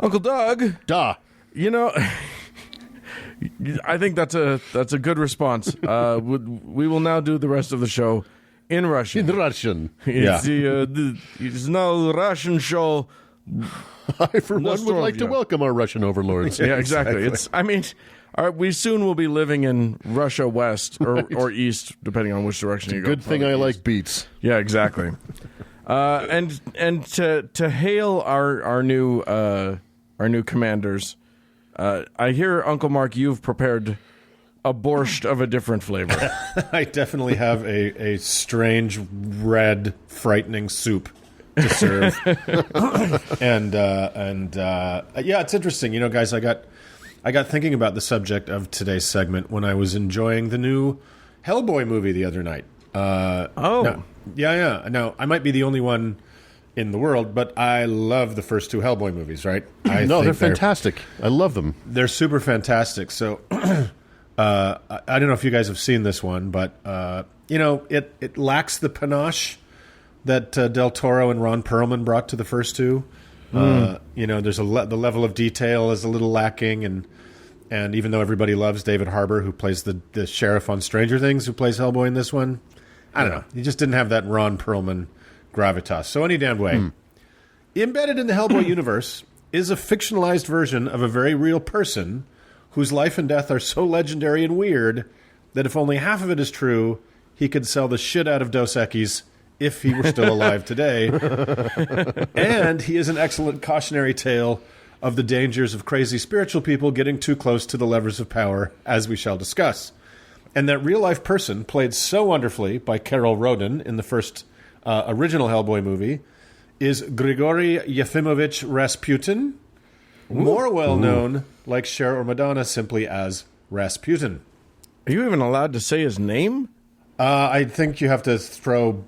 Uncle Doug. Duh. You know, I think that's a good response. We will now do the rest of the show in Russian. In Russian. It's now Russian show. I, for one, would like to welcome our Russian overlords. Yeah, exactly. We soon will be living in Russia West or East, depending on which direction you go. Good thing I like beats. Yeah, exactly. And to hail our new commanders, I hear, Uncle Mark, you've prepared a borscht of a different flavor. I definitely have a strange, red, frightening soup to serve. and yeah, it's interesting. You know, guys, I got thinking about the subject of today's segment when I was enjoying the new Hellboy movie the other night. Now, Now, I might be the only one in the world, but I love the first two Hellboy movies, right? They're fantastic. I love them. They're super fantastic. So I don't know if you guys have seen this one, but it lacks the panache that Del Toro and Ron Perlman brought to the first two. There's the level of detail is a little lacking, and even though everybody loves David Harbour, who plays the sheriff on Stranger Things, who plays Hellboy in this one, I don't know. He just didn't have that Ron Perlman gravitas. So any damn way. Embedded in the Hellboy universe is a fictionalized version of a very real person whose life and death are so legendary and weird that if only half of it is true, he could sell the shit out of Dos Equis if he were still alive today. And he is an excellent cautionary tale of the dangers of crazy spiritual people getting too close to the levers of power, as we shall discuss. And that real-life person, played so wonderfully by Carol Roden in the first original Hellboy movie, is Grigori Yefimovich Rasputin, more well-known, like Cher or Madonna, simply as Rasputin. Are you even allowed to say his name? I think you have to throw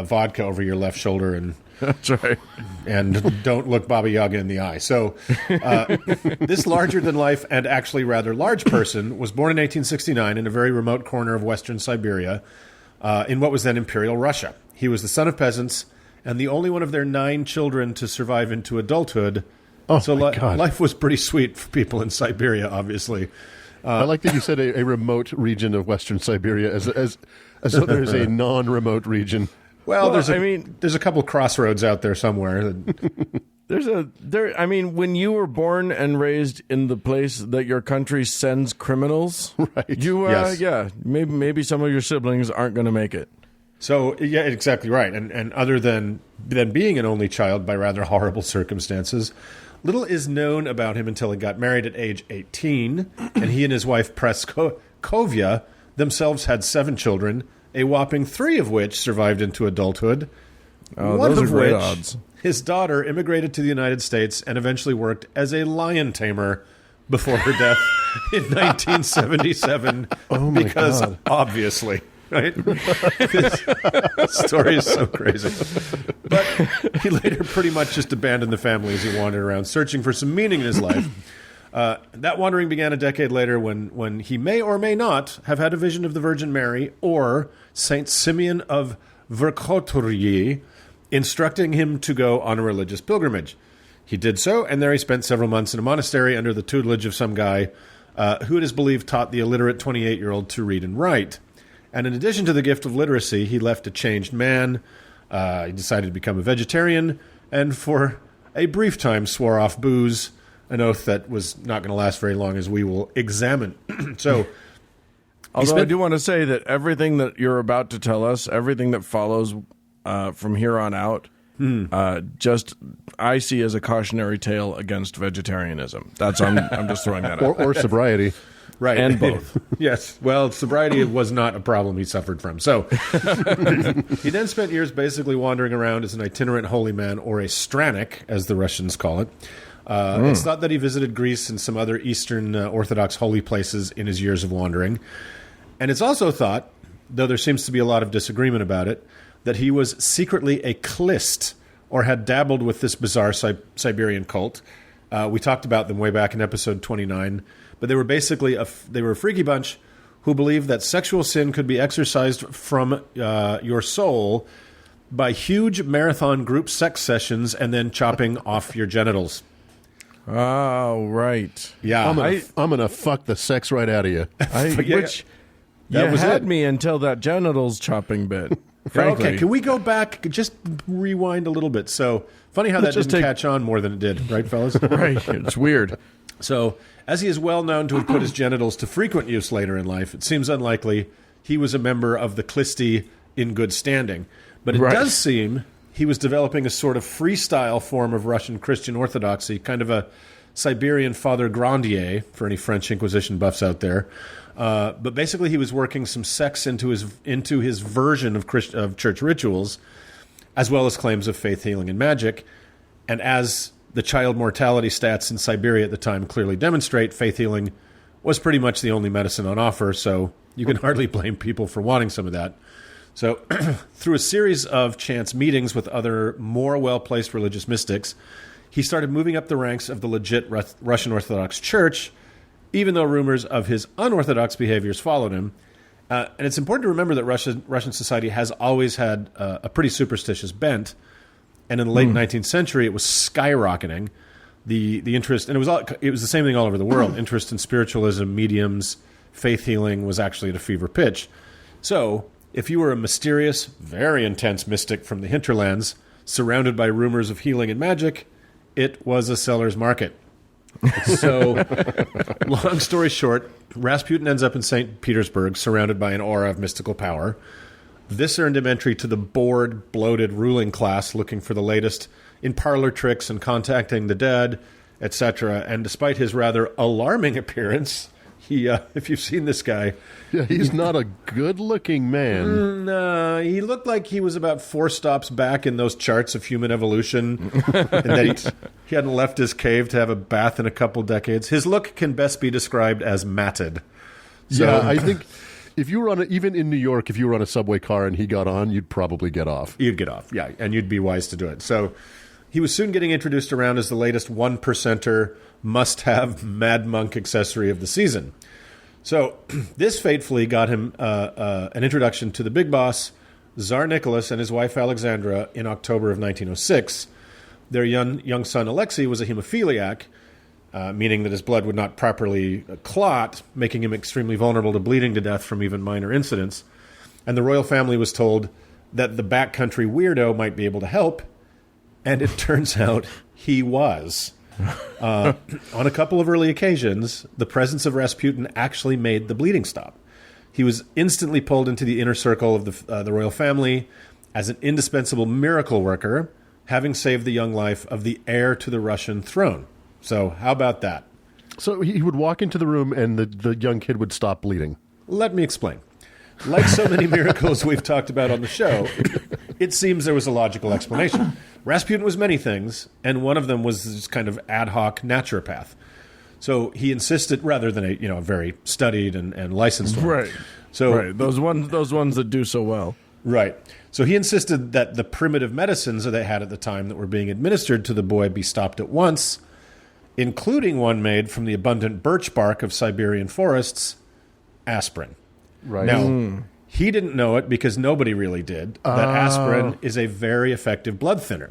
vodka over your left shoulder and that's right, and don't look Baba Yaga in the eye. So this larger-than-life and actually rather large person was born in 1869 in a very remote corner of western Siberia in what was then Imperial Russia. He was the son of peasants and the only one of their 9 children to survive into adulthood. So life was pretty sweet for people in Siberia, obviously. I like that you said a remote region of Western Siberia as though there's a non-remote region. Well, there's a couple crossroads out there somewhere. When you were born and raised in the place that your country sends criminals, right? Maybe some of your siblings aren't going to make it. So yeah, exactly right. And other than being an only child by rather horrible circumstances, little is known about him until he got married at age 18, and he and his wife Praskovia themselves had 7 children, a whopping 3 of which survived into adulthood. One of which, odds. His daughter immigrated to the United States and eventually worked as a lion tamer before her death in 1977. Oh my because God. Obviously. Right? This story is so crazy. But he later pretty much just abandoned the family as he wandered around searching for some meaning in his life. That wandering began a decade later when he may or may not have had a vision of the Virgin Mary or Saint Simeon of Verkhoturye instructing him to go on a religious pilgrimage. He did so, and there he spent several months in a monastery under the tutelage of some guy who it is believed taught the illiterate 28-year-old to read and write. And in addition to the gift of literacy, he left a changed man. He decided to become a vegetarian, and for a brief time swore off booze, an oath that was not going to last very long, as we will examine. Although I do want to say that everything that you're about to tell us, everything that follows from here on out, I see as a cautionary tale against vegetarianism. I'm just throwing that out. Or sobriety. Right. And both. Yes. Well, sobriety was not a problem he suffered from. So he then spent years basically wandering around as an itinerant holy man, or a stranic, as the Russians call it. It's thought that he visited Greece and some other Eastern Orthodox holy places in his years of wandering. And it's also thought, though there seems to be a lot of disagreement about it, that he was secretly a Klist, or had dabbled with this bizarre Siberian cult. We talked about them way back in episode 29. But they were basically a freaky bunch who believed that sexual sin could be exorcised from your soul by huge marathon group sex sessions and then chopping off your genitals. Oh, right. Yeah. I'm gonna fuck the sex right out of you. Which you was had it. me until that genitals chopping bit. Frankly. Okay, can we go back, just rewind a little bit? So, funny how that didn't catch on more than it did, right, fellas? Right. It's weird. So, as he is well known to have put his genitals to frequent use later in life, it seems unlikely he was a member of the Klisti in good standing. But it does seem he was developing a sort of freestyle form of Russian Christian orthodoxy, kind of a Siberian Father Grandier, for any French Inquisition buffs out there. But basically, he was working some sex into his version of church rituals, as well as claims of faith healing and magic. And as the child mortality stats in Siberia at the time clearly demonstrate, faith healing was pretty much the only medicine on offer, so you can hardly blame people for wanting some of that. So through a series of chance meetings with other more well-placed religious mystics, he started moving up the ranks of the legit Russian Orthodox Church, even though rumors of his unorthodox behaviors followed him. And it's important to remember that Russian society has always had a pretty superstitious bent, and in the late 19th century, it was skyrocketing. The interest, and it was the same thing all over the world. Interest in spiritualism, mediums, faith healing was actually at a fever pitch. So, if you were a mysterious, very intense mystic from the hinterlands, surrounded by rumors of healing and magic, it was a seller's market. So, long story short, Rasputin ends up in St. Petersburg, surrounded by an aura of mystical power. This earned him entry to the bored, bloated ruling class looking for the latest in parlor tricks and contacting the dead, etc. And despite his rather alarming appearance, if you've seen this guy... Yeah, he's not a good-looking man. No, he looked like he was about 4 stops back in those charts of human evolution, and that he hadn't left his cave to have a bath in a couple decades. His look can best be described as matted. So, yeah, I think if you were even in New York, if you were on a subway car and he got on, you'd probably get off. You'd get off, yeah, and you'd be wise to do it. So he was soon getting introduced around as the latest 1%er must-have Mad Monk accessory of the season. So this fatefully got him an introduction to the big boss, Tsar Nicholas, and his wife Alexandra in October of 1906. Their young son Alexei was a hemophiliac, meaning that his blood would not properly clot, making him extremely vulnerable to bleeding to death from even minor incidents. And the royal family was told that the backcountry weirdo might be able to help, and it turns out he was. On a couple of early occasions, the presence of Rasputin actually made the bleeding stop. He was instantly pulled into the inner circle of the royal family as an indispensable miracle worker, having saved the young life of the heir to the Russian throne. So how about that? So he would walk into the room and the young kid would stop bleeding. Let me explain. Like so many miracles we've talked about on the show, it seems there was a logical explanation. Rasputin was many things, and one of them was this kind of ad hoc naturopath. So he insisted, rather than a very studied and licensed one. Right. So right. Those ones that do so well. Right. So he insisted that the primitive medicines that they had at the time that were being administered to the boy be stopped at once, including one made from the abundant birch bark of Siberian forests, aspirin. Right. Now, he didn't know it because nobody really did, that aspirin is a very effective blood thinner,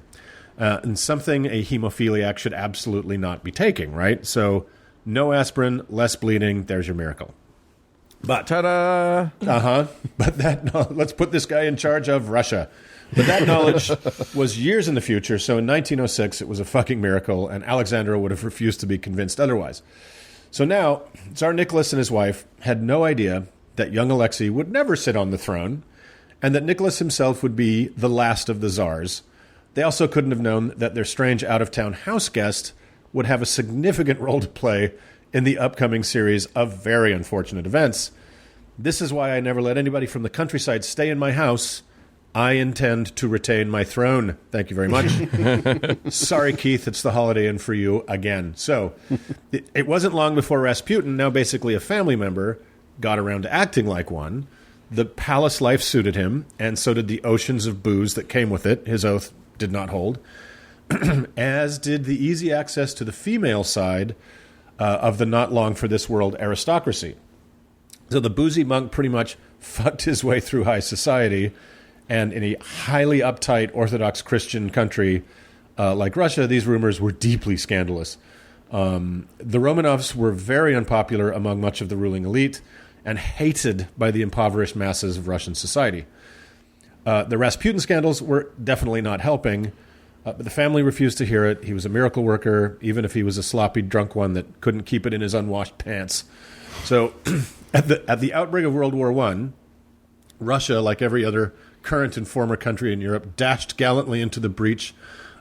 and something a hemophiliac should absolutely not be taking, right? So no aspirin, less bleeding, there's your miracle. But ta-da! But let's put this guy in charge of Russia. But that knowledge was years in the future, so in 1906 it was a fucking miracle, and Alexandra would have refused to be convinced otherwise. So now, Tsar Nicholas and his wife had no idea that young Alexei would never sit on the throne, and that Nicholas himself would be the last of the czars. They also couldn't have known that their strange out-of-town house guest would have a significant role to play in the upcoming series of very unfortunate events. This is why I never let anybody from the countryside stay in my house. I intend to retain my throne. Thank you very much. Sorry, Keith, it's the holiday inn for you again. So it wasn't long before Rasputin, now basically a family member, got around to acting like one. The palace life suited him, and so did the oceans of booze that came with it. His oath did not hold. As did the easy access to the female side of the not-long-for-this-world aristocracy. So the boozy monk pretty much fucked his way through high society, and in a highly uptight Orthodox Christian country like Russia, these rumors were deeply scandalous. The Romanovs were very unpopular among much of the ruling elite and hated by the impoverished masses of Russian society. The Rasputin scandals were definitely not helping, but the family refused to hear it. He was a miracle worker, even if he was a sloppy drunk one that couldn't keep it in his unwashed pants. So at the outbreak of World War I, Russia, like every other current and former country in Europe, dashed gallantly into the breach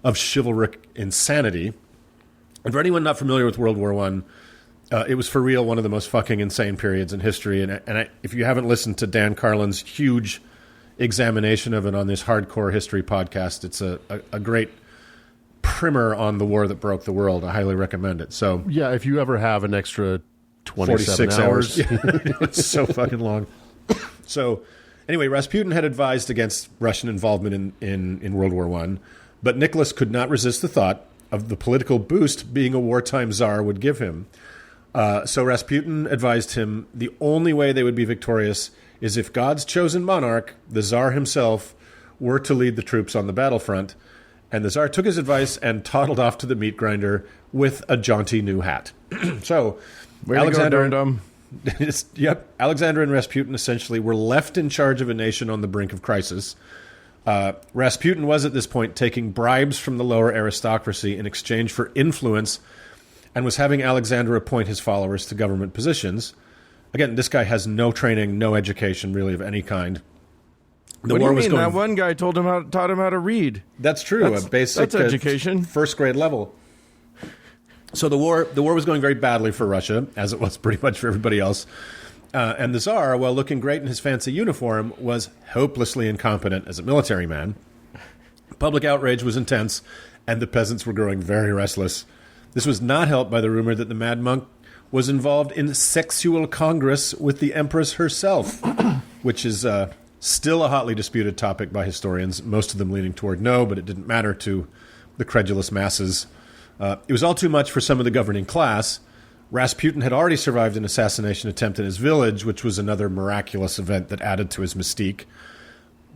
of chivalric insanity. And for anyone not familiar with World War I, it was for real one of the most fucking insane periods in history. And if you haven't listened to Dan Carlin's huge examination of it on this Hardcore History podcast, it's a great primer on the war that broke the world. I highly recommend it. So yeah, if you ever have an extra 27 46 hours. It's so fucking long. So anyway, Rasputin had advised against Russian involvement in World War I, but Nicholas could not resist the thought of the political boost being a wartime czar would give him. So Rasputin advised him the only way they would be victorious is if God's chosen monarch, the czar himself, were to lead the troops on the battlefront. And the czar took his advice and toddled off to the meat grinder with a jaunty new hat. So Alexander and Rasputin essentially were left in charge of a nation on the brink of crisis. Rasputin was at this point taking bribes from the lower aristocracy in exchange for influence and was having Alexander appoint his followers to government positions. Again, this guy has no training, no education really of any kind. What do you mean? That one guy taught him how to read. That's true. That's education. First grade level. So the war was going very badly for Russia, as it was pretty much for everybody else. And the Tsar, while looking great in his fancy uniform, was hopelessly incompetent as a military man. Public outrage was intense, and the peasants were growing very restless. This was not helped by the rumor that the Mad Monk was involved in sexual congress with the Empress herself, which is still a hotly disputed topic by historians, most of them leaning toward no, but it didn't matter to the credulous masses. It was all too much for some of the governing class. Rasputin had already survived an assassination attempt in his village, which was another miraculous event that added to his mystique.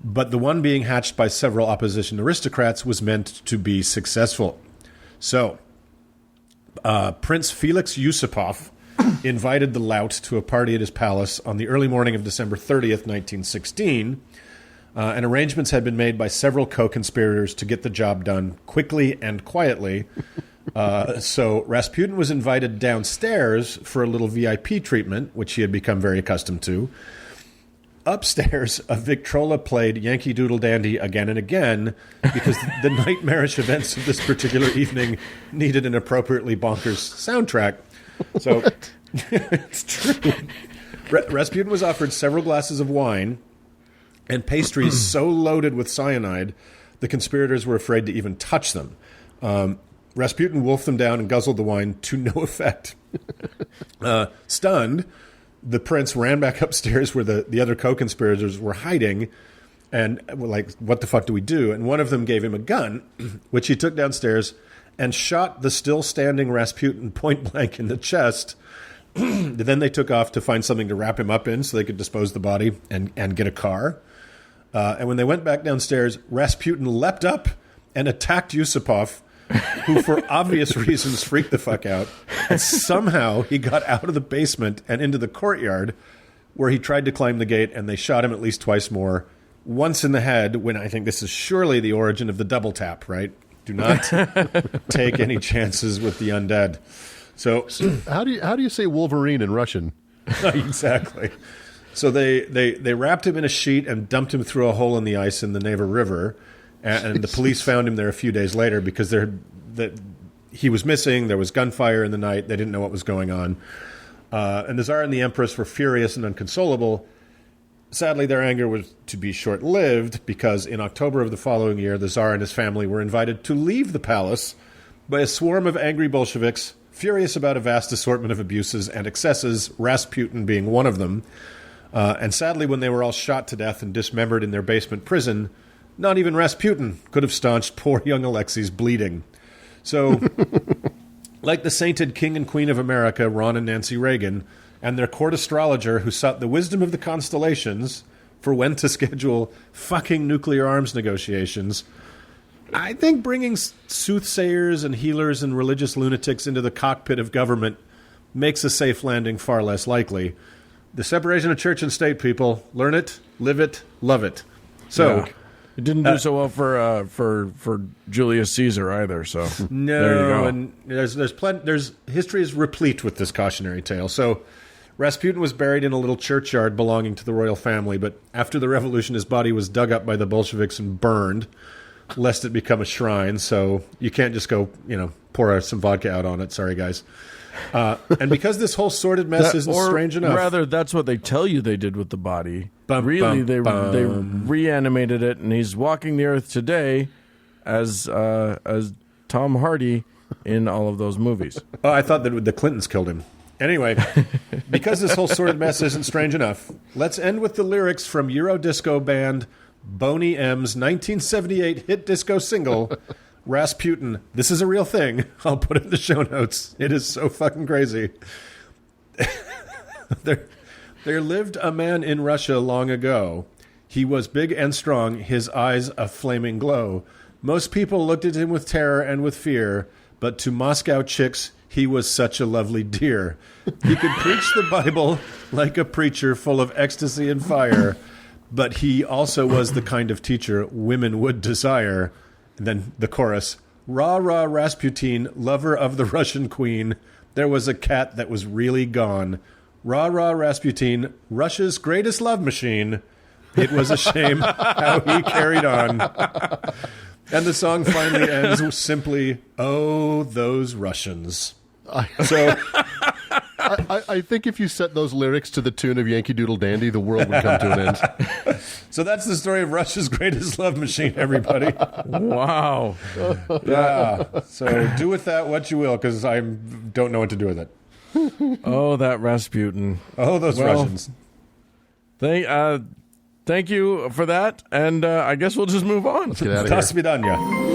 But the one being hatched by several opposition aristocrats was meant to be successful. So, Prince Felix Yusupov invited the lout to a party at his palace on the early morning of December 30th, 1916, and arrangements had been made by several co-conspirators to get the job done quickly and quietly. So Rasputin was invited downstairs for a little VIP treatment, which he had become very accustomed to. Upstairs, a Victrola played Yankee Doodle Dandy again and again because the nightmarish events of this particular evening needed an appropriately bonkers soundtrack. So it's true. Rasputin was offered several glasses of wine and pastries so loaded with cyanide, the conspirators were afraid to even touch them. Rasputin wolfed them down and guzzled the wine to no effect. Stunned, the prince ran back upstairs where the other co-conspirators were hiding and were like, what the fuck do we do? And one of them gave him a gun, which he took downstairs and shot the still standing Rasputin point blank in the chest. Then they took off to find something to wrap him up in so they could dispose the body and get a car. And when they went back downstairs, Rasputin leapt up and attacked Yusupov, who for obvious reasons freaked the fuck out. And somehow he got out of the basement and into the courtyard where he tried to climb the gate, and they shot him at least twice more. Once in the head, when I think this is surely the origin of the double tap, right? Do not take any chances with the undead. So how do you say Wolverine in Russian? Exactly. So they wrapped him in a sheet and dumped him through a hole in the ice in the Neva River. And the police found him there a few days later because he was missing. There was gunfire in the night. They didn't know what was going on. And the Tsar and the Empress were furious and inconsolable. Sadly, their anger was to be short-lived because in October of the following year, the Tsar and his family were invited to leave the palace by a swarm of angry Bolsheviks, furious about a vast assortment of abuses and excesses, Rasputin being one of them. And sadly, when they were all shot to death and dismembered in their basement prison, not even Rasputin could have staunched poor young Alexei's bleeding. So, like the sainted King and Queen of America, Ron and Nancy Reagan, and their court astrologer who sought the wisdom of the constellations for when to schedule fucking nuclear arms negotiations, I think bringing soothsayers and healers and religious lunatics into the cockpit of government makes a safe landing far less likely. The separation of church and state, people. Learn it, live it, love it. So... Yeah. It didn't do so well for Julius Caesar either. So no, there you go. And there's history is replete with this cautionary tale. So Rasputin was buried in a little churchyard belonging to the royal family, but after the revolution, his body was dug up by the Bolsheviks and burned, lest it become a shrine. So you can't just go, pour some vodka out on it. Sorry, guys. And because this whole sordid mess isn't strange enough, rather, that's what they tell you they did with the body. Really, they reanimated it, and he's walking the earth today as Tom Hardy in all of those movies. Oh, I thought that the Clintons killed him. Anyway, because this whole sordid mess isn't strange enough, let's end with the lyrics from Eurodisco band Boney M's 1978 hit disco single, Rasputin. This is a real thing. I'll put it in the show notes. It is so fucking crazy. There lived a man in Russia long ago. He was big and strong, his eyes a flaming glow. Most people looked at him with terror and with fear, but to Moscow chicks, he was such a lovely dear. He could preach the Bible like a preacher full of ecstasy and fire, but he also was the kind of teacher women would desire. And then the chorus, rah, rah, Rasputin, lover of the Russian queen. There was a cat that was really gone. Rah, rah, Rasputin, Russia's greatest love machine. It was a shame how he carried on. And the song finally ends simply, oh, those Russians. So I think if you set those lyrics to the tune of Yankee Doodle Dandy, the world would come to an end. So that's the story of Russia's greatest love machine, everybody. Wow. Yeah. So do with that what you will, because I don't know what to do with it. Oh, that Rasputin. Oh, those Russians. Thank you for that, and I guess we'll just move on. Let's get out of До here. свидания.